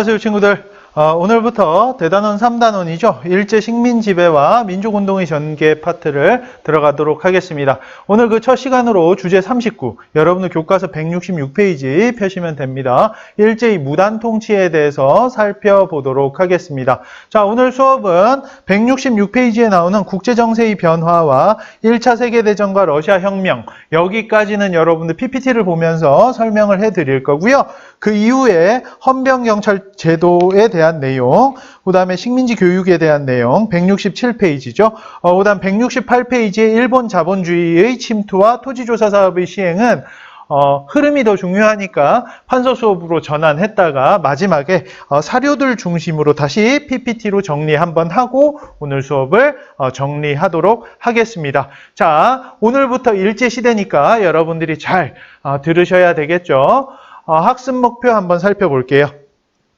안녕하세요 친구들. 오늘부터 대단원 3단원이죠. 일제 식민 지배와 민족운동의 전개 파트를 들어가도록 하겠습니다. 오늘 그 첫 시간으로 주제 39, 여러분들 교과서 166페이지 펴시면 됩니다. 일제의 무단 통치에 대해서 살펴보도록 하겠습니다. 자, 오늘 수업은 166페이지에 나오는 국제정세의 변화와 1차 세계대전과 러시아 혁명, 여기까지는 여러분들 PPT를 보면서 설명을 해드릴 거고요. 그 이후에 헌병경찰 제도에 대한 내용, 그 다음에 식민지 교육에 대한 내용 167페이지죠. 그 다음 168페이지의 일본 자본주의의 침투와 토지조사 사업의 시행은 흐름이 더 중요하니까 판서 수업으로 전환했다가 마지막에 사료들 중심으로 다시 PPT로 정리 한번 하고 오늘 수업을 정리하도록 하겠습니다. 자, 오늘부터 일제시대니까 여러분들이 잘 들으셔야 되겠죠. 학습 목표 한번 살펴볼게요.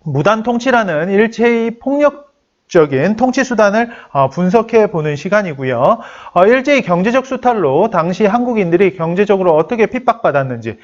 무단 통치라는 일제의 폭력적인 통치 수단을 분석해 보는 시간이고요. 일제의 경제적 수탈로 당시 한국인들이 경제적으로 어떻게 핍박받았는지,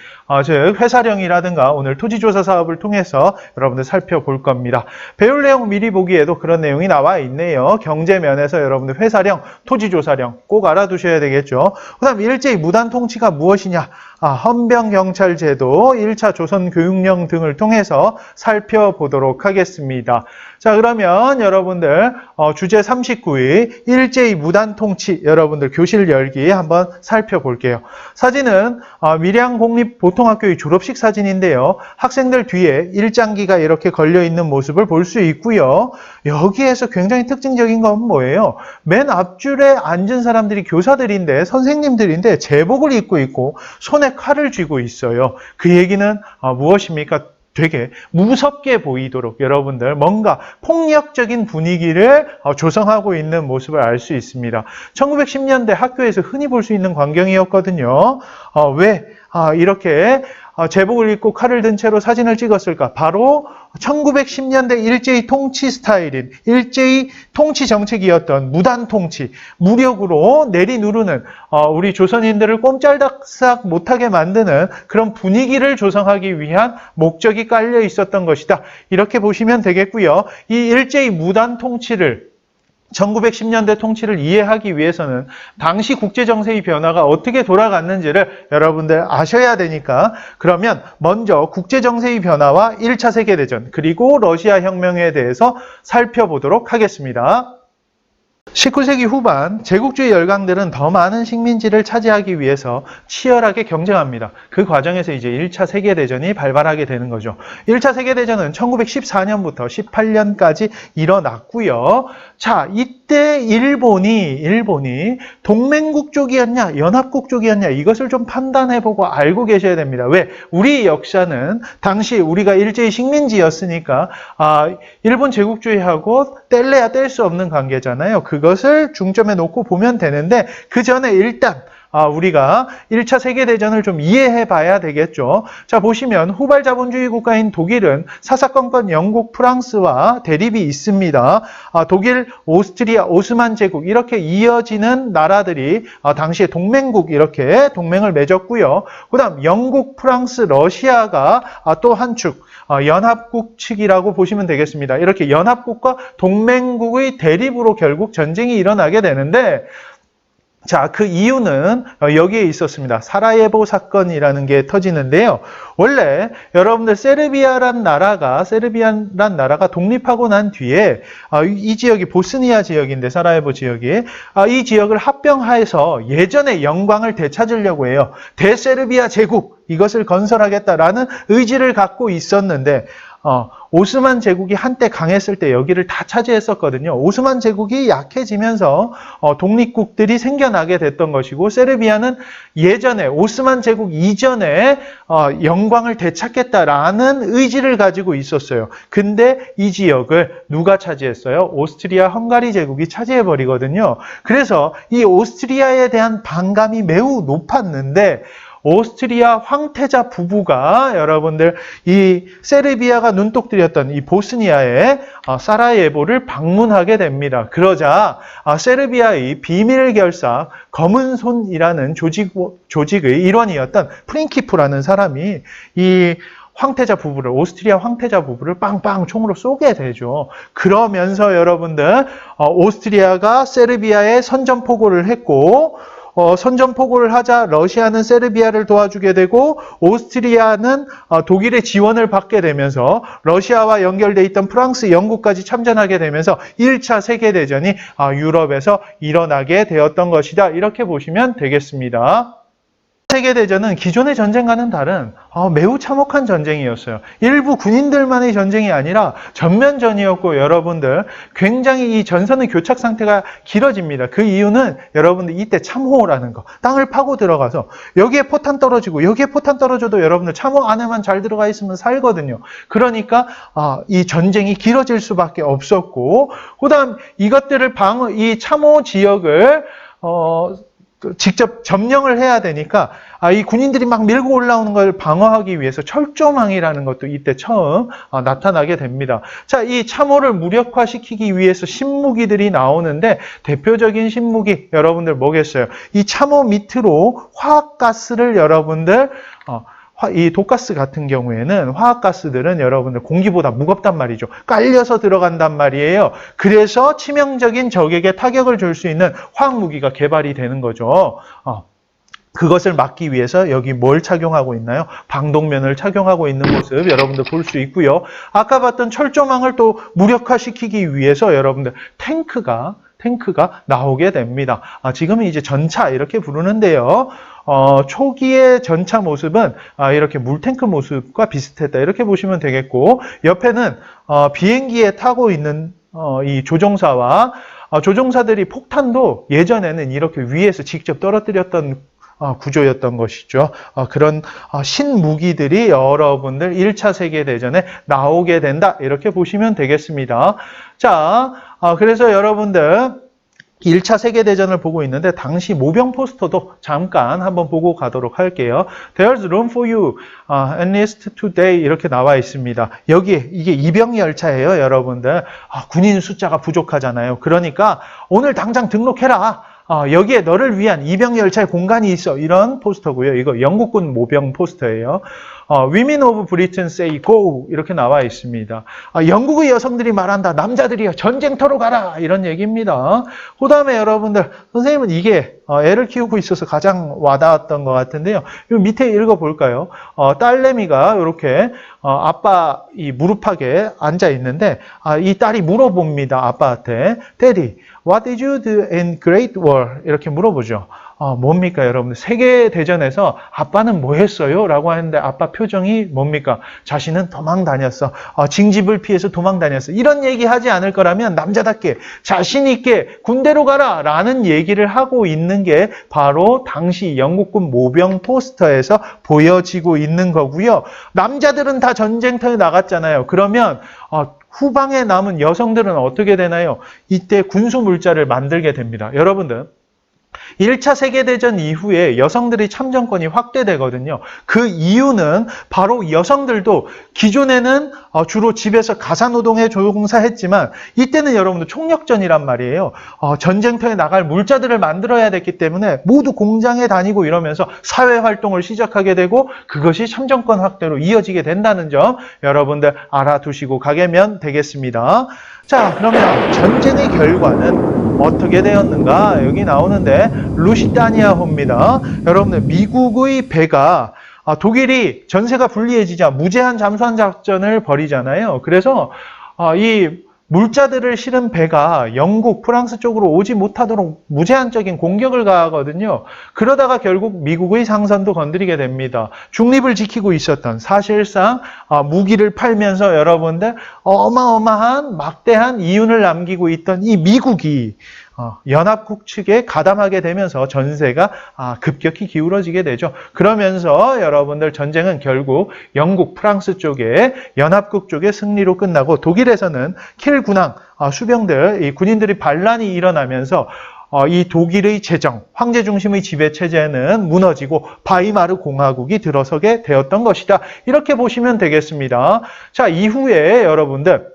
즉 회사령이라든가 오늘 토지조사 사업을 통해서 여러분들 살펴볼 겁니다. 배울 내용 미리 보기에도 그런 내용이 나와 있네요. 경제면에서 여러분들 회사령, 토지조사령 꼭 알아두셔야 되겠죠. 그 다음 일제의 무단 통치가 무엇이냐? 헌병경찰제도, 1차 조선교육령 등을 통해서 살펴보도록 하겠습니다. 자, 그러면 여러분들 주제 39위 일제의 무단 통치, 여러분들 교실 열기 한번 살펴볼게요. 사진은 밀양공립보통학교의 졸업식 사진인데요. 학생들 뒤에 일장기가 이렇게 걸려있는 모습을 볼 수 있고요. 여기에서 굉장히 특징적인 건 뭐예요? 맨 앞줄에 앉은 사람들이 교사들인데, 선생님들인데 제복을 입고 있고 손에 칼을 쥐고 있어요. 그 얘기는 무엇입니까? 되게 무섭게 보이도록 여러분들 뭔가 폭력적인 분위기를 조성하고 있는 모습을 알 수 있습니다. 1910년대 학교에서 흔히 볼 수 있는 광경이었거든요. 왜 이렇게 제복을 입고 칼을 든 채로 사진을 찍었을까? 바로 1910년대 일제의 통치 스타일인, 일제의 통치 정책이었던 무단 통치, 무력으로 내리누르는 우리 조선인들을 꼼짝달싹 못하게 만드는 그런 분위기를 조성하기 위한 목적이 깔려 있었던 것이다. 이렇게 보시면 되겠고요. 이 일제의 무단 통치를 1910년대 통치를 이해하기 위해서는 당시 국제정세의 변화가 어떻게 돌아갔는지를 여러분들 아셔야 되니까, 그러면 먼저 국제정세의 변화와 1차 세계대전 그리고 러시아 혁명에 대해서 살펴보도록 하겠습니다. 19세기 후반 제국주의 열강들은 더 많은 식민지를 차지하기 위해서 치열하게 경쟁합니다. 그 과정에서 이제 1차 세계대전이 발발하게 되는 거죠. 1차 세계대전은 1914년부터 18년까지 일어났고요. 자, 이때 일본이 동맹국 쪽이었냐, 연합국 쪽이었냐, 이것을 좀 판단해보고 알고 계셔야 됩니다. 왜? 우리 역사는 당시 우리가 일제의 식민지였으니까 일본 제국주의하고 뗄래야 뗄 수 없는 관계잖아요. 그것을 중점에 놓고 보면 되는데, 그 전에 일단 우리가 1차 세계대전을 좀 이해해 봐야 되겠죠. 자, 보시면 후발 자본주의 국가인 독일은 사사건건 영국, 프랑스와 대립이 있습니다. 독일, 오스트리아, 오스만 제국 이렇게 이어지는 나라들이 당시에 동맹국 이렇게 동맹을 맺었고요. 그 다음 영국, 프랑스, 러시아가 또 한 축, 연합국 측이라고 보시면 되겠습니다. 이렇게 연합국과 동맹국의 대립으로 결국 전쟁이 일어나게 되는데, 자, 그 이유는 여기에 있었습니다. 사라예보 사건이라는 게 터지는데요. 원래 여러분들 세르비아란 나라가 독립하고 난 뒤에 이 지역이 보스니아 지역인데, 사라예보 지역이 이 지역을 합병해서 예전의 영광을 되찾으려고 해요. 대세르비아 제국, 이것을 건설하겠다라는 의지를 갖고 있었는데, 오스만 제국이 한때 강했을 때 여기를 다 차지했었거든요. 오스만 제국이 약해지면서 독립국들이 생겨나게 됐던 것이고, 세르비아는 예전에 오스만 제국 이전에 영광을 되찾겠다라는 의지를 가지고 있었어요. 근데 이 지역을 누가 차지했어요? 오스트리아 헝가리 제국이 차지해버리거든요. 그래서 이 오스트리아에 대한 반감이 매우 높았는데, 오스트리아 황태자 부부가 여러분들 이 세르비아가 눈독 들였던 이 보스니아의 사라예보를 방문하게 됩니다. 그러자 세르비아의 비밀 결사 검은 손이라는 조직의 일원이었던 프린키프라는 사람이 이 황태자 부부를, 오스트리아 황태자 부부를 빵빵 총으로 쏘게 되죠. 그러면서 여러분들 오스트리아가 세르비아에 선전포고를 했고, 선전포고를 하자 러시아는 세르비아를 도와주게 되고, 오스트리아는 독일의 지원을 받게 되면서 러시아와 연결돼 있던 프랑스, 영국까지 참전하게 되면서 1차 세계대전이 유럽에서 일어나게 되었던 것이다. 이렇게 보시면 되겠습니다. 세계대전은 기존의 전쟁과는 다른 매우 참혹한 전쟁이었어요. 일부 군인들만의 전쟁이 아니라 전면전이었고, 여러분들 굉장히 이 전선의 교착 상태가 길어집니다. 그 이유는 여러분들 이때 참호라는 거, 땅을 파고 들어가서 여기에 포탄 떨어지고 여기에 포탄 떨어져도 여러분들 참호 안에만 잘 들어가 있으면 살거든요. 그러니까 이 전쟁이 길어질 수밖에 없었고, 그다음 이것들을 이 참호 지역을 직접 점령을 해야 되니까 이 군인들이 막 밀고 올라오는 걸 방어하기 위해서 철조망이라는 것도 이때 처음 나타나게 됩니다. 자, 이 참호를 무력화시키기 위해서 신무기들이 나오는데, 대표적인 신무기 여러분들 뭐겠어요? 이 참호 밑으로 화학가스를 여러분들 이 독가스 같은 경우에는, 화학가스들은 여러분들 공기보다 무겁단 말이죠. 깔려서 들어간단 말이에요. 그래서 치명적인 적에게 타격을 줄 수 있는 화학무기가 개발이 되는 거죠. 그것을 막기 위해서 여기 뭘 착용하고 있나요? 방독면을 착용하고 있는 모습 여러분들 볼 수 있고요. 아까 봤던 철조망을 또 무력화시키기 위해서 여러분들 탱크가 나오게 됩니다. 지금은 이제 전차 이렇게 부르는데요. 초기의 전차 모습은 이렇게 물탱크 모습과 비슷했다. 이렇게 보시면 되겠고, 옆에는 비행기에 타고 있는 이 조종사와 조종사들이 폭탄도 예전에는 이렇게 위에서 직접 떨어뜨렸던 구조였던 것이죠. 그런 신무기들이 여러분들 1차 세계대전에 나오게 된다. 이렇게 보시면 되겠습니다. 자, 그래서 여러분들 1차 세계대전을 보고 있는데, 당시 모병 포스터도 잠깐 한번 보고 가도록 할게요. There's room for you, enlist today 이렇게 나와 있습니다. 여기에 이게 이병열차예요, 여러분들. 군인 숫자가 부족하잖아요. 그러니까 오늘 당장 등록해라. 여기에 너를 위한 이병열차의 공간이 있어. 이런 포스터고요. 이거 영국군 모병 포스터예요. Women of Britain say go 이렇게 나와 있습니다. 영국의 여성들이 말한다. 남자들이요, 전쟁터로 가라. 이런 얘기입니다. 그 다음에 여러분들, 선생님은 이게 애를 키우고 있어서 가장 와닿았던 것 같은데요. 이 밑에 읽어볼까요? 딸내미가 이렇게 아빠 이 무릎팍에 앉아 있는데, 이 딸이 물어봅니다. 아빠한테. Daddy, what did you do in Great War? 이렇게 물어보죠. 뭡니까 여러분들? 세계대전에서 아빠는 뭐 했어요? 라고 하는데 아빠 표정이 뭡니까? 자신은 도망 다녔어. 징집을 피해서 도망 다녔어. 이런 얘기 하지 않을 거라면 남자답게 자신 있게 군대로 가라 라는 얘기를 하고 있는 게 바로 당시 영국군 모병 포스터에서 보여지고 있는 거고요. 남자들은 다 전쟁터에 나갔잖아요. 그러면 후방에 남은 여성들은 어떻게 되나요? 이때 군수물자를 만들게 됩니다. 여러분들, 1차 세계대전 이후에 여성들의 참정권이 확대되거든요. 그 이유는 바로 여성들도 기존에는 주로 집에서 가사노동에 종사했지만, 이때는 여러분들 총력전이란 말이에요. 전쟁터에 나갈 물자들을 만들어야 됐기 때문에 모두 공장에 다니고 이러면서 사회활동을 시작하게 되고, 그것이 참정권 확대로 이어지게 된다는 점 여러분들 알아두시고 가면 되겠습니다. 자, 그러면 전쟁의 결과는 어떻게 되었는가? 여기 나오는데 루시타니아호입니다. 여러분들, 미국의 배가 독일이 전세가 불리해지자 무제한 잠수함 작전을 벌이잖아요. 그래서 이 물자들을 실은 배가 영국, 프랑스 쪽으로 오지 못하도록 무제한적인 공격을 가하거든요. 그러다가 결국 미국의 상선도 건드리게 됩니다. 중립을 지키고 있었던, 사실상 무기를 팔면서 여러분들 어마어마한 막대한 이윤을 남기고 있던 이 미국이 연합국 측에 가담하게 되면서 전세가 급격히 기울어지게 되죠. 그러면서 여러분들 전쟁은 결국 영국, 프랑스 쪽에, 연합국 쪽의 승리로 끝나고, 독일에서는 킬 군항, 수병들, 이 군인들이 반란이 일어나면서 이 독일의 제정, 황제 중심의 지배 체제는 무너지고 바이마르 공화국이 들어서게 되었던 것이다. 이렇게 보시면 되겠습니다. 자, 이후에 여러분들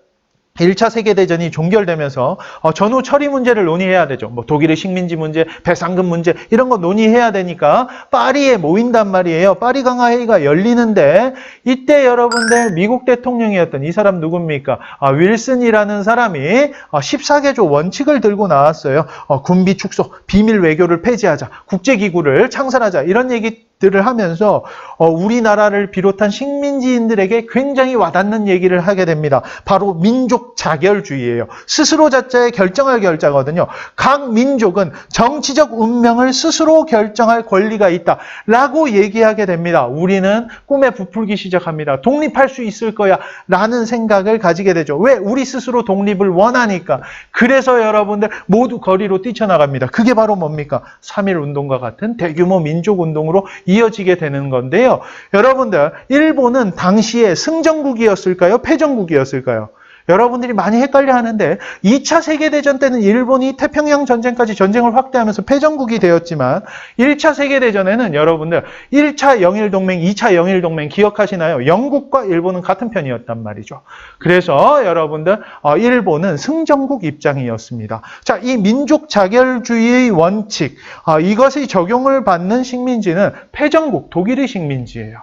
1차 세계대전이 종결되면서 전후 처리 문제를 논의해야 되죠. 뭐 독일의 식민지 문제, 배상금 문제 이런 거 논의해야 되니까 파리에 모인단 말이에요. 파리 강화 회의가 열리는데 이때 여러분들 미국 대통령이었던 이 사람 누굽니까? 윌슨이라는 사람이 14개조 원칙을 들고 나왔어요. 군비 축소, 비밀 외교를 폐지하자, 국제기구를 창설하자 이런 얘기들을 하면서 우리나라를 비롯한 식민지인들에게 굉장히 와닿는 얘기를 하게 됩니다. 바로 민족 자결주의예요. 스스로 자체의 결정할 결자거든요. 각 민족은 정치적 운명을 스스로 결정할 권리가 있다라고 얘기하게 됩니다. 우리는 꿈에 부풀기 시작합니다. 독립할 수 있을 거야 라는 생각을 가지게 되죠. 왜? 우리 스스로 독립을 원하니까. 그래서 여러분들 모두 거리로 뛰쳐나갑니다. 그게 바로 뭡니까? 3.1운동과 같은 대규모 민족운동으로 이어지게 되는 건데요. 여러분들 일본은 당시에 승전국이었을까요? 패전국이었을까요? 여러분들이 많이 헷갈려 하는데 2차 세계대전 때는 일본이 태평양 전쟁까지 전쟁을 확대하면서 패전국이 되었지만 1차 세계대전에는 여러분들 1차 영일동맹, 2차 영일동맹 기억하시나요? 영국과 일본은 같은 편이었단 말이죠. 그래서 여러분들 일본은 승전국 입장이었습니다. 자, 이 민족 자결주의의 원칙 이것이 적용을 받는 식민지는 패전국 독일의 식민지예요.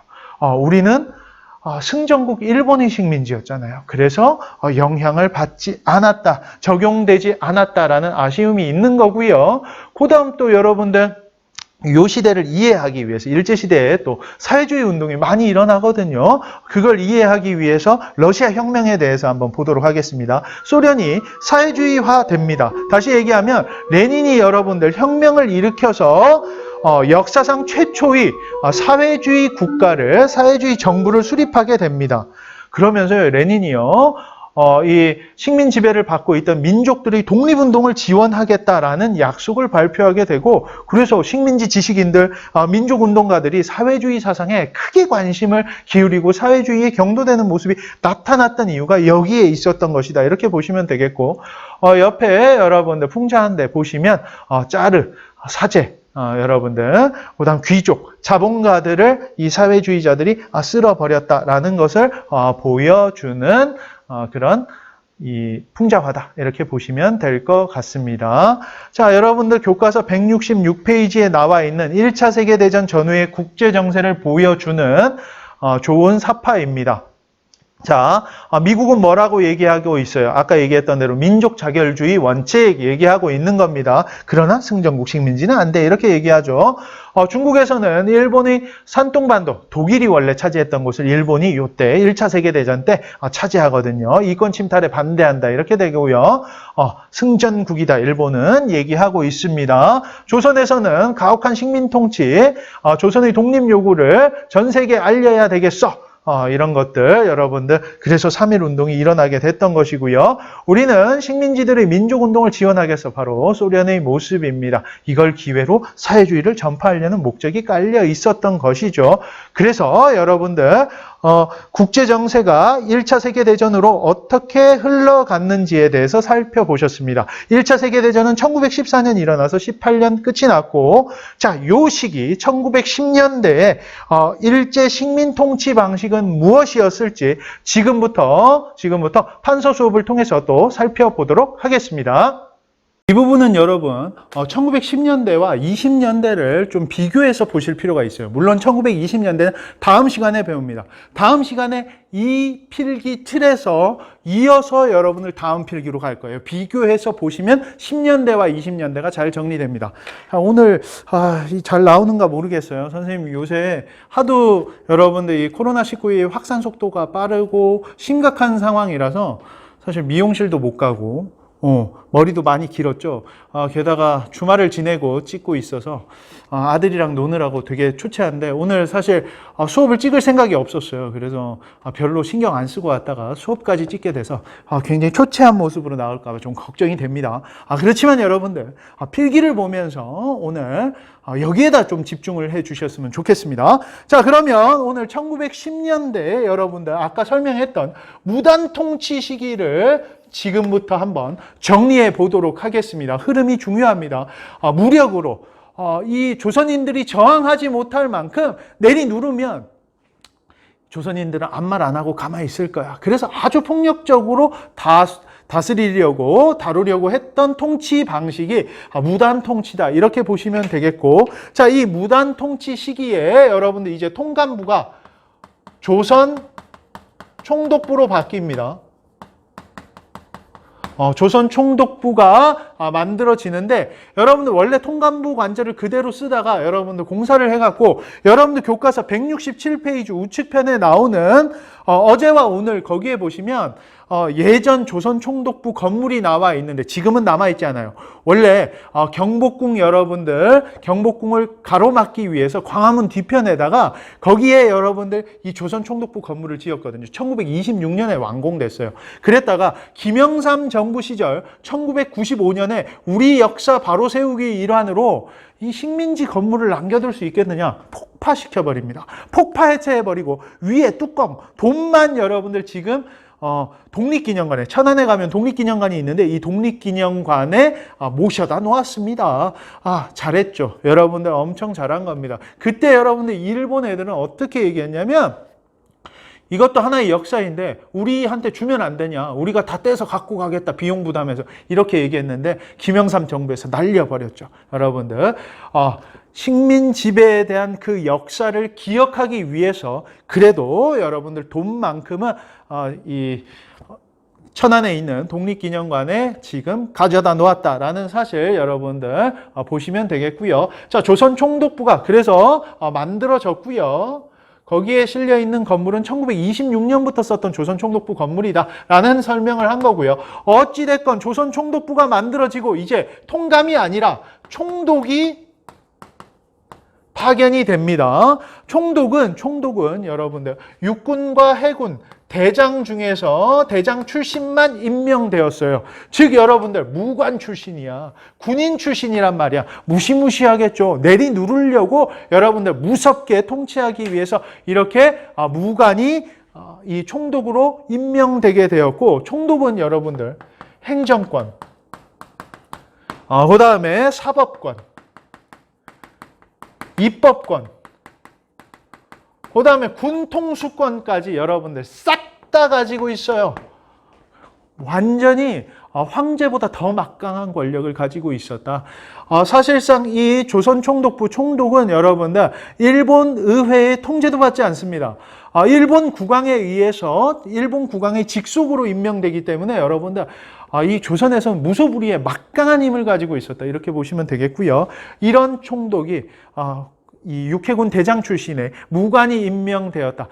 우리는 승전국 일본의 식민지였잖아요. 그래서 영향을 받지 않았다, 적용되지 않았다라는 아쉬움이 있는 거고요. 그 다음 또 여러분들 이 시대를 이해하기 위해서 일제시대에 또 사회주의 운동이 많이 일어나거든요. 그걸 이해하기 위해서 러시아 혁명에 대해서 한번 보도록 하겠습니다. 소련이 사회주의화 됩니다. 다시 얘기하면 레닌이 여러분들 혁명을 일으켜서 역사상 최초의 사회주의 국가를, 사회주의 정부를 수립하게 됩니다. 그러면서요, 레닌이요, 이 식민 지배를 받고 있던 민족들의 독립운동을 지원하겠다라는 약속을 발표하게 되고, 그래서 식민지 지식인들, 민족운동가들이 사회주의 사상에 크게 관심을 기울이고 사회주의에 경도되는 모습이 나타났던 이유가 여기에 있었던 것이다. 이렇게 보시면 되겠고, 옆에 여러분들 풍자한 데 보시면 짜르, 사제, 여러분들, 그 다음 귀족, 자본가들을 이 사회주의자들이 쓸어버렸다라는 것을 보여주는 그런 이 풍자화다. 이렇게 보시면 될 것 같습니다. 자, 여러분들 교과서 166페이지에 나와 있는 1차 세계대전 전후의 국제정세를 보여주는 좋은 사파입니다. 자, 미국은 뭐라고 얘기하고 있어요? 아까 얘기했던 대로 민족 자결주의 원칙 얘기하고 있는 겁니다. 그러나 승전국 식민지는 안 돼. 이렇게 얘기하죠. 중국에서는 일본의 산둥반도, 독일이 원래 차지했던 곳을 일본이 이때 1차 세계대전 때 차지하거든요. 이권 침탈에 반대한다. 이렇게 되고요. 승전국이다. 일본은 얘기하고 있습니다. 조선에서는 가혹한 식민 통치, 조선의 독립 요구를 전 세계에 알려야 되겠어. 이런 것들 여러분들 그래서 3.1운동이 일어나게 됐던 것이고요. 우리는 식민지들의 민족운동을 지원하겠어. 바로 소련의 모습입니다. 이걸 기회로 사회주의를 전파하려는 목적이 깔려 있었던 것이죠. 그래서 여러분들 국제정세가 1차 세계대전으로 어떻게 흘러갔는지에 대해서 살펴보셨습니다. 1차 세계대전은 1914년 일어나서 18년 끝이 났고, 자, 요 시기 1910년대에 일제 식민 통치 방식은 무엇이었을지 지금부터 판서 수업을 통해서 또 살펴보도록 하겠습니다. 이 부분은 여러분 1910년대와 20년대를 좀 비교해서 보실 필요가 있어요. 물론 1920년대는 다음 시간에 배웁니다. 다음 시간에 이 필기 틀에서 이어서 여러분을 다음 필기로 갈 거예요. 비교해서 보시면 10년대와 20년대가 잘 정리됩니다. 오늘 잘 나오는가 모르겠어요. 선생님 요새 하도 여러분들 이 코로나19의 확산 속도가 빠르고 심각한 상황이라서 사실 미용실도 못 가고 머리도 많이 길었죠. 게다가 주말을 지내고 찍고 있어서 아들이랑 노느라고 되게 초췌한데 오늘 사실 수업을 찍을 생각이 없었어요. 그래서 별로 신경 안 쓰고 왔다가 수업까지 찍게 돼서 굉장히 초췌한 모습으로 나올까 봐 좀 걱정이 됩니다. 그렇지만 여러분들 필기를 보면서 오늘 여기에다 좀 집중을 해 주셨으면 좋겠습니다. 자, 그러면 오늘 1910년대 여러분들 아까 설명했던 무단 통치 시기를 지금부터 한번 정리해 보도록 하겠습니다. 흐름이 중요합니다. 무력으로 이 조선인들이 저항하지 못할 만큼 내리누르면 조선인들은 아무 말 안 하고 가만히 있을 거야. 그래서 아주 폭력적으로 다스리려고 다루려고 했던 통치 방식이 무단 통치다. 이렇게 보시면 되겠고, 자, 이 무단 통치 시기에 여러분들 이제 통감부가 조선 총독부로 바뀝니다. 조선 총독부가 만들어지는데, 여러분들 원래 통감부 관절을 그대로 쓰다가 여러분들 공사를 해갖고 여러분들 교과서 167페이지 우측편에 나오는 어제와 오늘 거기에 보시면 예전 조선 총독부 건물이 나와 있는데 지금은 남아있지 않아요. 원래 경복궁 여러분들 경복궁을 가로막기 위해서 광화문 뒤편에다가 거기에 여러분들 이 조선 총독부 건물을 지었거든요. 1926년에 완공됐어요. 그랬다가 김영삼 정부 시절 1995년에 우리 역사 바로 세우기 일환으로 이 식민지 건물을 남겨둘 수 있겠느냐? 폭파시켜버립니다. 폭파 해체해버리고 위에 뚜껑, 돈만 여러분들 지금 독립기념관에, 천안에 가면 독립기념관이 있는데 이 독립기념관에 모셔다 놓았습니다. 잘했죠. 여러분들 엄청 잘한 겁니다. 그때 여러분들 일본 애들은 어떻게 얘기했냐면, 이것도 하나의 역사인데 우리한테 주면 안 되냐, 우리가 다 떼서 갖고 가겠다, 비용 부담해서, 이렇게 얘기했는데 김영삼 정부에서 날려버렸죠. 여러분들 식민 지배에 대한 그 역사를 기억하기 위해서 그래도 여러분들 돈만큼은 이 천안에 있는 독립기념관에 지금 가져다 놓았다라는 사실 여러분들 보시면 되겠고요. 자, 조선 총독부가 그래서 만들어졌고요. 거기에 실려 있는 건물은 1926년부터 썼던 조선 총독부 건물이다라는 설명을 한 거고요. 어찌됐건 조선 총독부가 만들어지고 이제 통감이 아니라 총독이 파견이 됩니다. 총독은 여러분들 육군과 해군 대장 중에서 대장 출신만 임명되었어요. 즉 여러분들 무관 출신이야. 군인 출신이란 말이야. 무시무시하겠죠. 내리 누르려고 여러분들 무섭게 통치하기 위해서 이렇게 무관이 이 총독으로 임명되게 되었고, 총독은 여러분들 행정권, 그 다음에 사법권, 입법권, 그 다음에 군통수권까지 여러분들 싹 다 가지고 있어요. 완전히 황제보다 더 막강한 권력을 가지고 있었다. 사실상 이 조선 총독부 총독은 여러분들 일본 의회의 통제도 받지 않습니다. 일본 국왕에 의해서 일본 국왕의 직속으로 임명되기 때문에 여러분들 이 조선에서는 무소불위의 막강한 힘을 가지고 있었다. 이렇게 보시면 되겠고요. 이런 총독이 이 육해군 대장 출신의 무관이 임명되었다.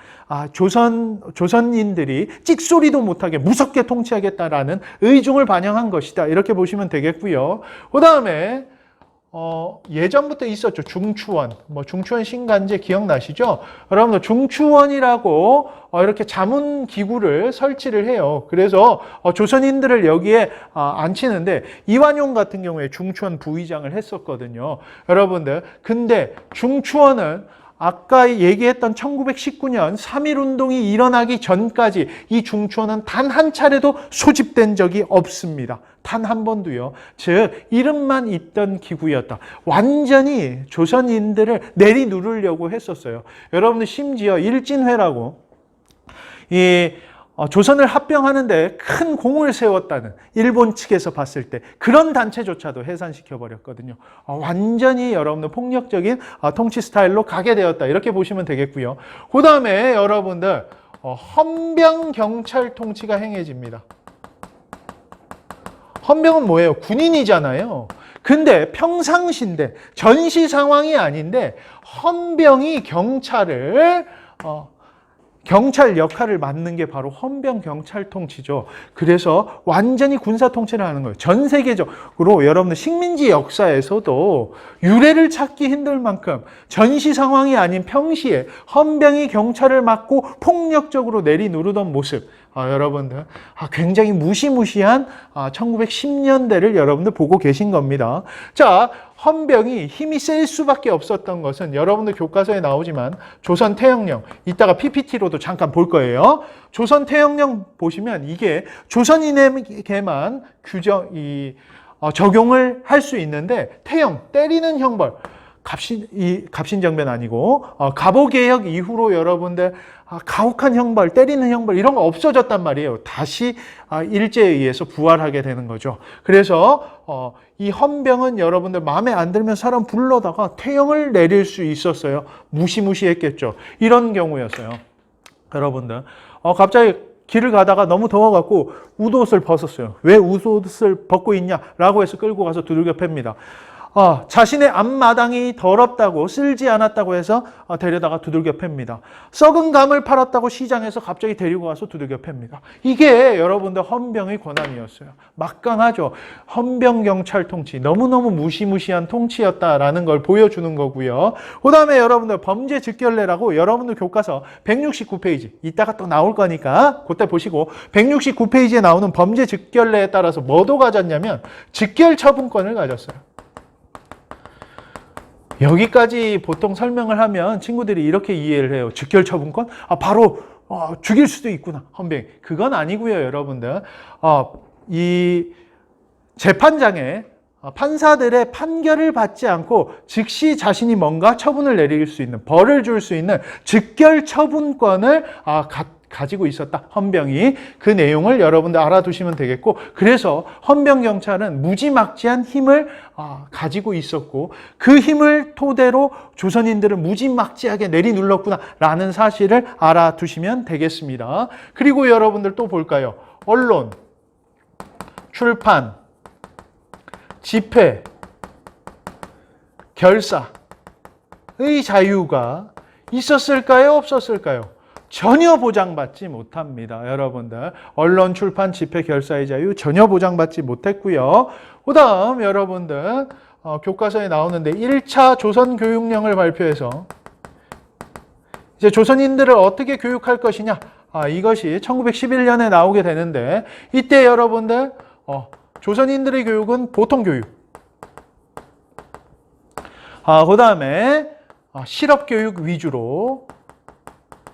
조선인들이 찍소리도 못하게 무섭게 통치하겠다라는 의중을 반영한 것이다. 이렇게 보시면 되겠고요. 그 다음에 예전부터 있었죠. 중추원. 중추원 신간제 기억나시죠? 여러분들 중추원이라고 이렇게 자문 기구를 설치를 해요. 그래서 조선인들을 여기에 앉히는데 이완용 같은 경우에 중추원 부의장을 했었거든요. 여러분들, 근데 중추원은 아까 얘기했던 1919년 3.1운동이 일어나기 전까지 이 중추원은 단 한 차례도 소집된 적이 없습니다. 단 한 번도요. 즉 이름만 있던 기구였다. 완전히 조선인들을 내리 누르려고 했었어요. 여러분들 심지어 일진회라고 조선을 합병하는데 큰 공을 세웠다는, 일본 측에서 봤을 때 그런 단체조차도 해산시켜버렸거든요. 완전히 여러분들 폭력적인 통치 스타일로 가게 되었다. 이렇게 보시면 되겠고요. 그 다음에 여러분들 헌병경찰 통치가 행해집니다. 헌병은 뭐예요? 군인이잖아요. 근데 평상시인데 전시 상황이 아닌데 헌병이 경찰 역할을 맡는 게 바로 헌병 경찰 통치죠. 그래서 완전히 군사 통치를 하는 거예요. 전 세계적으로 여러분들 식민지 역사에서도 유례를 찾기 힘들 만큼 전시 상황이 아닌 평시에 헌병이 경찰을 맡고 폭력적으로 내리누르던 모습, 여러분들 굉장히 무시무시한 1910년대를 여러분들 보고 계신 겁니다. 자, 헌병이 힘이 셀 수밖에 없었던 것은 여러분들 교과서에 나오지만 조선 태형령, 이따가 PPT로도 잠깐 볼 거예요. 조선 태형령 보시면 이게 조선인에게만 적용을 할 수 있는데, 태형, 때리는 형벌, 갑신정변 아니고 갑오개혁 이후로 여러분들 가혹한 형벌, 때리는 형벌 이런 거 없어졌단 말이에요. 다시 일제에 의해서 부활하게 되는 거죠. 그래서 이 헌병은 여러분들 마음에 안 들면 사람 불러다가 퇴형을 내릴 수 있었어요. 무시무시했겠죠. 이런 경우였어요. 여러분들 갑자기 길을 가다가 너무 더워갖고 웃옷을 벗었어요. 왜 웃옷을 벗고 있냐라고 해서 끌고 가서 두들겨 팹니다. 자신의 앞마당이 더럽다고 쓸지 않았다고 해서 데려다가 두들겨 팹니다. 썩은 감을 팔았다고 시장에서 갑자기 데리고 가서 두들겨 팹니다. 이게 여러분들 헌병의 권한이었어요. 막강하죠. 헌병경찰 통치, 너무너무 무시무시한 통치였다라는 걸 보여주는 거고요. 그 다음에 여러분들 범죄 즉결례라고 여러분들 교과서 169페이지, 이따가 또 나올 거니까 그때 보시고 169페이지에 나오는 범죄 즉결례에 따라서 뭐도 가졌냐면 즉결 처분권을 가졌어요. 여기까지 보통 설명을 하면 친구들이 이렇게 이해를 해요. 즉결 처분권? 바로 죽일 수도 있구나. 헌병. 그건 아니고요, 여러분들. 이 재판장에 판사들의 판결을 받지 않고 즉시 자신이 뭔가 처분을 내릴 수 있는, 벌을 줄 수 있는 즉결 처분권을 가지고 있었다. 헌병이. 그 내용을 여러분들 알아두시면 되겠고, 그래서 헌병경찰은 무지막지한 힘을 가지고 있었고, 그 힘을 토대로 조선인들은 무지막지하게 내리눌렀구나 라는 사실을 알아두시면 되겠습니다. 그리고 여러분들 또 볼까요? 언론, 출판, 집회, 결사의 자유가 있었을까요? 없었을까요? 전혀 보장받지 못합니다. 여러분들 언론, 출판, 집회, 결사의 자유 전혀 보장받지 못했고요. 그 다음 여러분들 교과서에 나오는데 1차 조선교육령을 발표해서 이제 조선인들을 어떻게 교육할 것이냐, 이것이 1911년에 나오게 되는데, 이때 여러분들 조선인들의 교육은 보통교육, 그 다음에 실업교육 위주로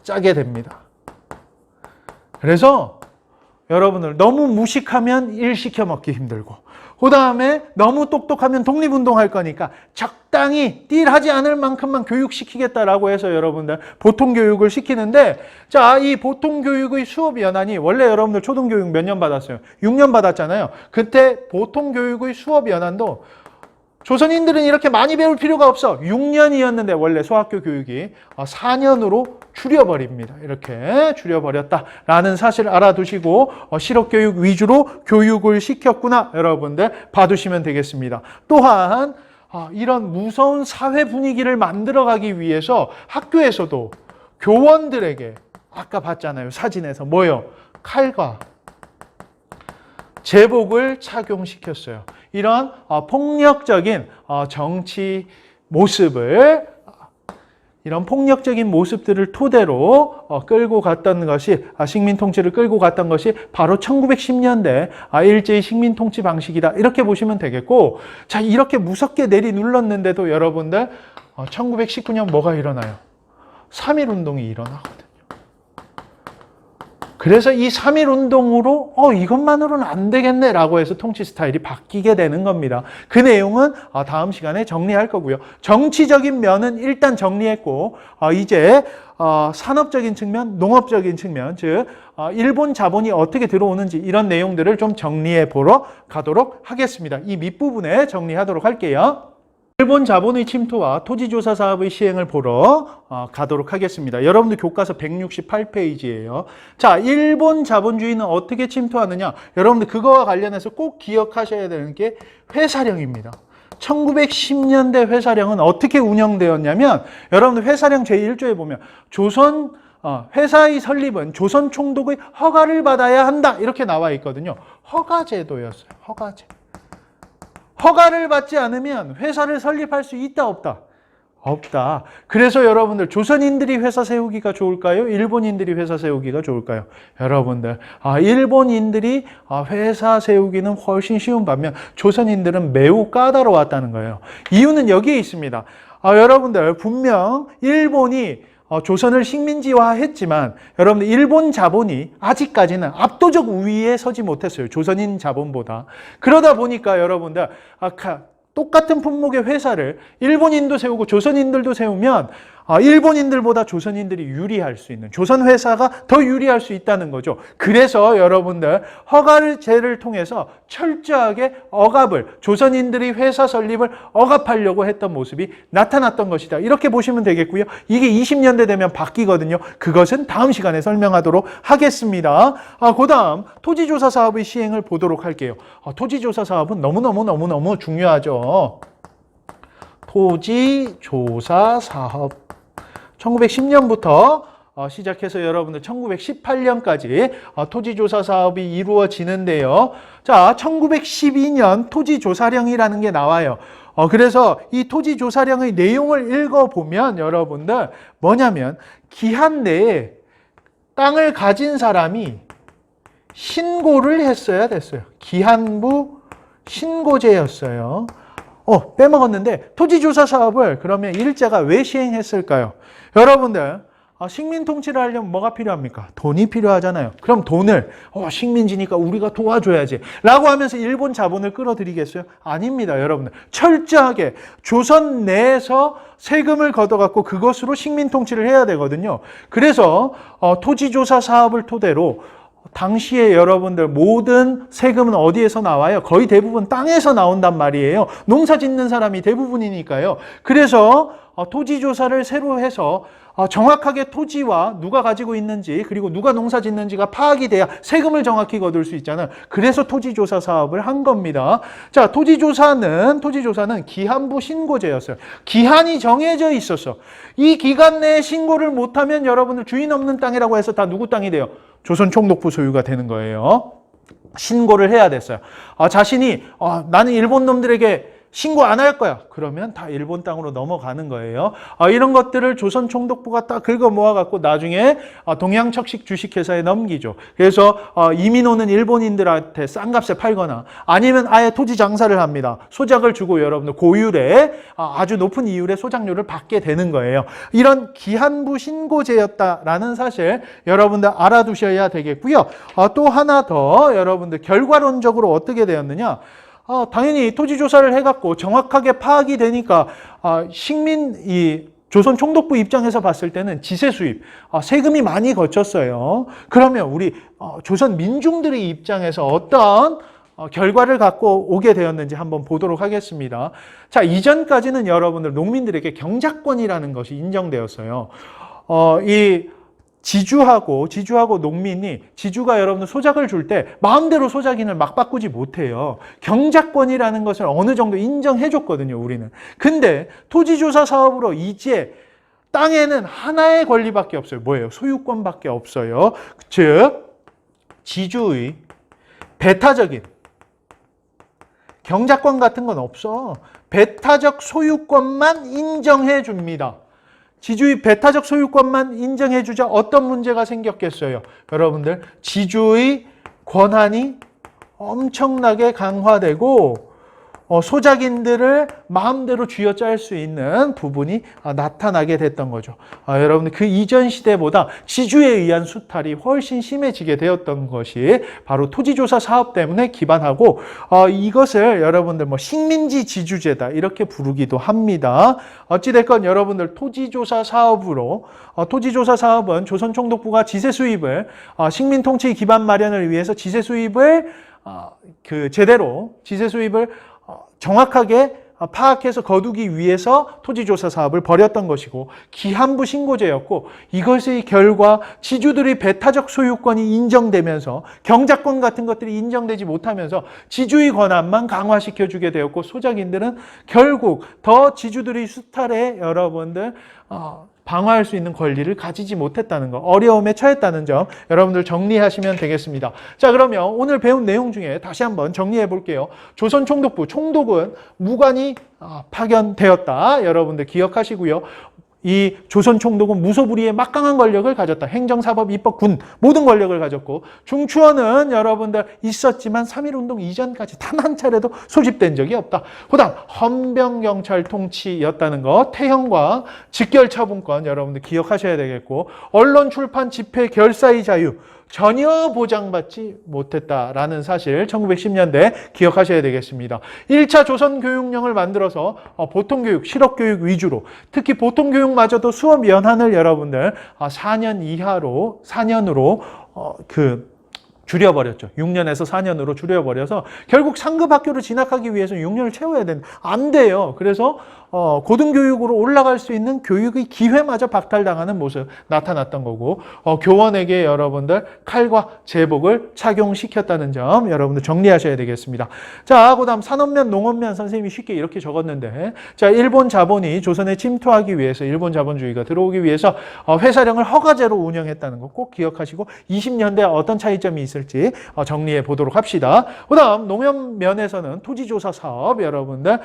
짜게 됩니다. 그래서 여러분들 너무 무식하면 일 시켜 먹기 힘들고, 그 다음에 너무 똑똑하면 독립운동할 거니까 적당히 딜하지 않을 만큼만 교육시키겠다라고 해서 여러분들 보통교육을 시키는데, 자, 이 보통교육의 수업 연한이 원래 여러분들 초등교육 몇 년 받았어요? 6년 받았잖아요. 그때 보통교육의 수업 연한도 조선인들은 이렇게 많이 배울 필요가 없어. 6년이었는데 원래 소학교 교육이 4년으로 줄여버립니다. 이렇게 줄여버렸다라는 사실을 알아두시고 실업교육 위주로 교육을 시켰구나 여러분들 봐두시면 되겠습니다. 또한 이런 무서운 사회 분위기를 만들어가기 위해서 학교에서도 교원들에게 아까 봤잖아요. 사진에서 뭐요? 칼과 제복을 착용시켰어요. 이런 폭력적인 정치 모습을, 이런 폭력적인 모습들을 토대로 끌고 갔던 것이, 식민 통치를 끌고 갔던 것이 바로 1910년대 일제의 식민 통치 방식이다. 이렇게 보시면 되겠고, 자, 이렇게 무섭게 내리눌렀는데도 여러분들 1919년 뭐가 일어나요? 3.1운동이 일어나거든요. 그래서 이 3.1운동으로 이것만으로는 안 되겠네라고 해서 통치 스타일이 바뀌게 되는 겁니다. 그 내용은 다음 시간에 정리할 거고요. 정치적인 면은 일단 정리했고, 이제 산업적인 측면, 농업적인 측면, 즉 일본 자본이 어떻게 들어오는지 이런 내용들을 좀 정리해 보러 가도록 하겠습니다. 이 밑부분에 정리하도록 할게요. 일본 자본의 침투와 토지조사 사업의 시행을 보러 가도록 하겠습니다. 여러분들 교과서 168페이지예요. 자, 일본 자본주의는 어떻게 침투하느냐? 여러분들 그거와 관련해서 꼭 기억하셔야 되는 게 회사령입니다. 1910년대 회사령은 어떻게 운영되었냐면, 여러분들 회사령 제1조에 보면 회사의 설립은 조선 총독의 허가를 받아야 한다 이렇게 나와 있거든요. 허가제도였어요. 허가제. 허가를 받지 않으면 회사를 설립할 수 있다 없다? 없다. 그래서 여러분들 조선인들이 회사 세우기가 좋을까요? 일본인들이 회사 세우기가 좋을까요? 여러분들 일본인들이 회사 세우기는 훨씬 쉬운 반면 조선인들은 매우 까다로웠다는 거예요. 이유는 여기에 있습니다. 여러분들 분명 일본이 조선을 식민지화했지만 여러분들 일본 자본이 아직까지는 압도적 우위에 서지 못했어요. 조선인 자본보다. 그러다 보니까 여러분들 똑같은 품목의 회사를 일본인도 세우고 조선인들도 세우면 일본인들보다 조선인들이 유리할 수 있는, 조선 회사가 더 유리할 수 있다는 거죠. 그래서 여러분들 허가제를 통해서 철저하게 억압을, 조선인들이 회사 설립을 억압하려고 했던 모습이 나타났던 것이다. 이렇게 보시면 되겠고요. 이게 20년대 되면 바뀌거든요. 그것은 다음 시간에 설명하도록 하겠습니다. 그 다음 토지조사 사업의 시행을 보도록 할게요. 토지조사 사업은 너무너무 중요하죠. 토지조사 사업 1910년부터 시작해서 여러분들 1918년까지 토지조사 사업이 이루어지는데요. 자, 1912년 토지조사령이라는 게 나와요. 그래서 이 토지조사령의 내용을 읽어보면 여러분들 뭐냐면 기한 내에 땅을 가진 사람이 신고를 했어야 됐어요. 기한부 신고제였어요. 빼먹었는데 토지조사 사업을 그러면 일제가 왜 시행했을까요? 여러분들 식민 통치를 하려면 뭐가 필요합니까? 돈이 필요하잖아요. 그럼 돈을 식민지니까 우리가 도와줘야지 라고 하면서 일본 자본을 끌어들이겠어요? 아닙니다. 여러분들 철저하게 조선 내에서 세금을 걷어갖고 그것으로 식민 통치를 해야 되거든요. 그래서 토지조사 사업을 토대로 당시에 여러분들 모든 세금은 어디에서 나와요? 거의 대부분 땅에서 나온단 말이에요. 농사 짓는 사람이 대부분이니까요. 그래서 토지조사를 새로 해서 정확하게 토지와 누가 가지고 있는지 그리고 누가 농사 짓는지가 파악이 돼야 세금을 정확히 거둘 수 있잖아요. 그래서 토지조사 사업을 한 겁니다. 자, 토지조사는 기한부 신고제였어요. 기한이 정해져 있었어. 이 기간 내에 신고를 못하면 여러분들 주인 없는 땅이라고 해서 다 누구 땅이 돼요? 조선 총독부 소유가 되는 거예요. 신고를 해야 됐어요. 자신이 나는 일본 놈들에게 신고 안 할 거야. 그러면 다 일본 땅으로 넘어가는 거예요. 이런 것들을 조선 총독부가 딱 긁어 모아갖고 나중에 동양척식 주식회사에 넘기죠. 그래서 이민호는 일본인들한테 싼 값에 팔거나 아니면 아예 토지 장사를 합니다. 소작을 주고 여러분들 고율에 아주 높은 이율의 소작료를 받게 되는 거예요. 이런 기한부 신고제였다라는 사실 여러분들 알아두셔야 되겠고요. 또 하나 더 여러분들 결과론적으로 어떻게 되었느냐. 당연히 토지조사를 해갖고 정확하게 파악이 되니까 조선 총독부 입장에서 봤을 때는 지세 수입, 세금이 많이 거쳤어요. 그러면 우리 조선 민중들의 입장에서 어떤 결과를 갖고 오게 되었는지 한번 보도록 하겠습니다. 자, 이전까지는 여러분들 농민들에게 경작권이라는 것이 인정되었어요. 지주하고 농민이 지주가 여러분들 소작을 줄 때 마음대로 소작인을 막 바꾸지 못해요. 경작권이라는 것을 어느 정도 인정해 줬거든요, 우리는. 근데 토지조사 사업으로 이제 땅에는 하나의 권리밖에 없어요. 뭐예요? 소유권밖에 없어요. 즉 지주의 배타적인 경작권 같은 건 없어. 배타적 소유권만 인정해 줍니다. 지주의 배타적 소유권만 인정해주자 어떤 문제가 생겼겠어요? 여러분들 지주의 권한이 엄청나게 강화되고 소작인들을 마음대로 쥐어짤 수 있는 부분이 나타나게 됐던 거죠. 여러분들 그 이전 시대보다 지주에 의한 수탈이 훨씬 심해지게 되었던 것이 바로 토지조사 사업 때문에 기반하고 이것을 여러분들 식민지 지주제다 이렇게 부르기도 합니다. 어찌됐건 여러분들 토지조사 사업은 조선 총독부가 지세 수입을 식민 통치 기반 마련을 위해서 지세 수입을 정확하게 파악해서 거두기 위해서 토지조사 사업을 벌였던 것이고 기한부 신고제였고 이것의 결과 지주들의 배타적 소유권이 인정되면서 경작권 같은 것들이 인정되지 못하면서 지주의 권한만 강화시켜주게 되었고 소작인들은 결국 더 지주들의 수탈에 여러분들 방어할 수 있는 권리를 가지지 못했다는 거, 어려움에 처했다는 점 여러분들 정리하시면 되겠습니다. 자, 그러면 오늘 배운 내용 중에 다시 한번 정리해 볼게요. 조선 총독부, 총독은 무관이 파견되었다. 여러분들 기억하시고요. 이 조선 총독은 무소불위의 막강한 권력을 가졌다. 행정, 사법, 입법, 군 모든 권력을 가졌고 중추원은 여러분들 있었지만 3.1운동 이전까지 단 한 차례도 소집된 적이 없다. 그다음 헌병경찰 통치였다는 것, 태형과 직결처분권 여러분들 기억하셔야 되겠고 언론, 출판, 집회, 결사의 자유 전혀 보장받지 못했다라는 사실 1910년대 기억하셔야 되겠습니다. 1차 조선교육령을 만들어서 보통교육, 실업교육 위주로 특히 보통교육마저도 수업 연한을 여러분들 4년 이하로 4년으로 줄여버렸죠. 6년에서 4년으로 줄여버려서 결국 상급 학교를 진학하기 위해서 6년을 채워야 되는데 안 돼요. 그래서 고등교육으로 올라갈 수 있는 교육의 기회마저 박탈당하는 모습 나타났던 거고 교원에게 여러분들 칼과 제복을 착용시켰다는 점 여러분들 정리하셔야 되겠습니다. 자, 그 다음 산업면, 농업면 선생님이 쉽게 이렇게 적었는데 자, 일본 자본이 조선에 침투하기 위해서 일본 자본주의가 들어오기 위해서 회사령을 허가제로 운영했다는 거 꼭 기억하시고 20년대 어떤 차이점이 있을지 정리해 보도록 합시다. 그 다음 농업면에서는 토지조사 사업 여러분들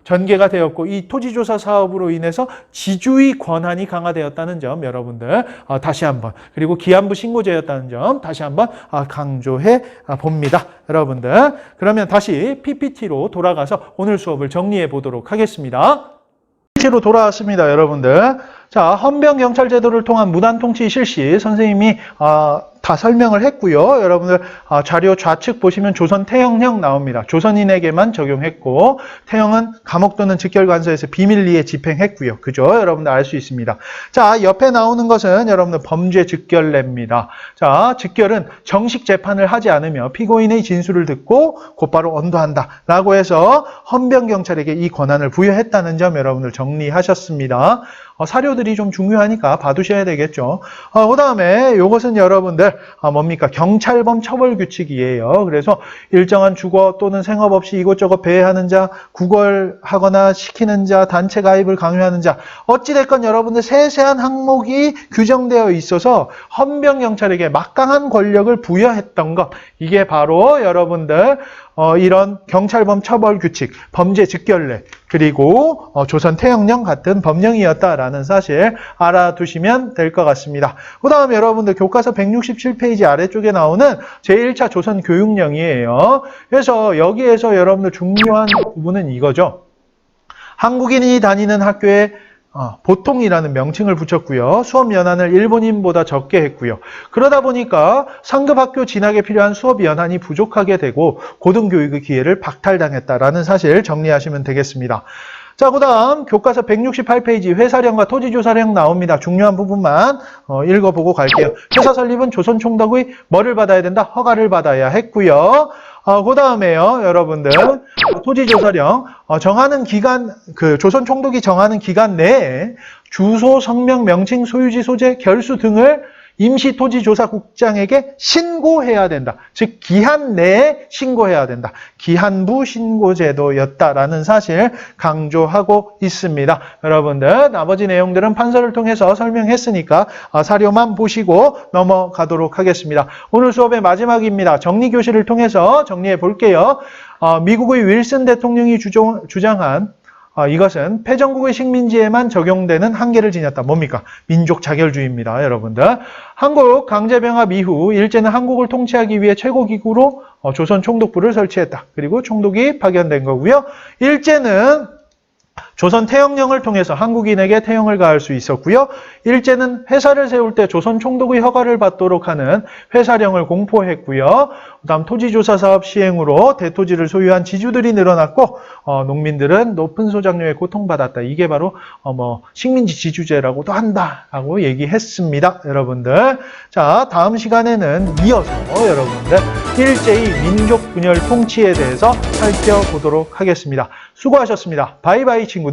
전개가 되었고 이 토지조사 사업으로 인해서 지주의 권한이 강화되었다는 점 여러분들 다시 한번 그리고 기한부 신고제였다는 점 다시 한번 강조해 봅니다. 여러분들 그러면 다시 PPT로 돌아가서 오늘 수업을 정리해 보도록 하겠습니다. PPT로 돌아왔습니다. 여러분들 자, 헌병경찰제도를 통한 무단통치 실시 선생님이 다 설명을 했고요. 여러분들 자료 좌측 보시면 조선 태형령 나옵니다. 조선인에게만 적용했고 태형은 감옥 또는 직결관서에서 비밀리에 집행했고요. 그죠? 여러분들 알 수 있습니다. 자, 옆에 나오는 것은 여러분들 범죄 즉결례입니다. 자, 즉결은 정식 재판을 하지 않으며 피고인의 진술을 듣고 곧바로 언도한다 라고 해서 헌병경찰에게 이 권한을 부여했다는 점 여러분들 정리하셨습니다. 사료들이 좀 중요하니까 봐두셔야 되겠죠. 그 다음에 이것은 여러분들 뭡니까? 경찰범 처벌규칙이에요. 그래서 일정한 주거 또는 생업 없이 이곳저곳 배회하는 자, 구걸하거나 시키는 자, 단체 가입을 강요하는 자 어찌됐건 여러분들 세세한 항목이 규정되어 있어서 헌병경찰에게 막강한 권력을 부여했던 것 이게 바로 여러분들 이런 경찰범 처벌규칙, 범죄 즉결례 그리고 조선 태형령 같은 법령이었다라는 사실 알아두시면 될 것 같습니다. 그 다음 여러분들 교과서 167페이지 아래쪽에 나오는 제1차 조선교육령이에요. 그래서 여기에서 여러분들 중요한 부분은 이거죠. 한국인이 다니는 학교에 보통이라는 명칭을 붙였고요. 수업 연한을 일본인보다 적게 했고요. 그러다 보니까 상급 학교 진학에 필요한 수업 연한이 부족하게 되고 고등교육의 기회를 박탈당했다라는 사실 정리하시면 되겠습니다. 자, 그 다음 교과서 168페이지 회사령과 토지조사령 나옵니다. 중요한 부분만 읽어보고 갈게요. 회사 설립은 조선총독의 뭐를 받아야 된다? 허가를 받아야 했고요. 그 다음에요, 여러분들 토지조사령 정하는 기간, 조선총독이 정하는 기간 내에 주소, 성명, 명칭, 소유지, 소재, 결수 등을 임시토지조사국장에게 신고해야 된다. 즉 기한 내에 신고해야 된다. 기한부 신고제도였다라는 사실 강조하고 있습니다. 여러분들 나머지 내용들은 판서를 통해서 설명했으니까 사료만 보시고 넘어가도록 하겠습니다. 오늘 수업의 마지막입니다. 정리교실을 통해서 정리해 볼게요. 미국의 윌슨 대통령이 주장한 이것은 패전국의 식민지에만 적용되는 한계를 지녔다. 뭡니까? 민족 자결주의입니다. 여러분들. 한국 강제병합 이후 일제는 한국을 통치하기 위해 최고기구로 조선 총독부를 설치했다. 그리고 총독이 파견된 거고요. 일제는 조선 태형령을 통해서 한국인에게 태형을 가할 수 있었고요. 일제는 회사를 세울 때 조선 총독의 허가를 받도록 하는 회사령을 공포했고요. 그다음 토지조사 사업 시행으로 대토지를 소유한 지주들이 늘어났고 농민들은 높은 소작료에 고통받았다. 이게 바로 식민지 지주제라고도 한다라고 얘기했습니다. 여러분들. 자, 다음 시간에는 이어서 여러분들 일제의 민족 분열 통치에 대해서 살펴보도록 하겠습니다. 수고하셨습니다. 바이바이 친구들.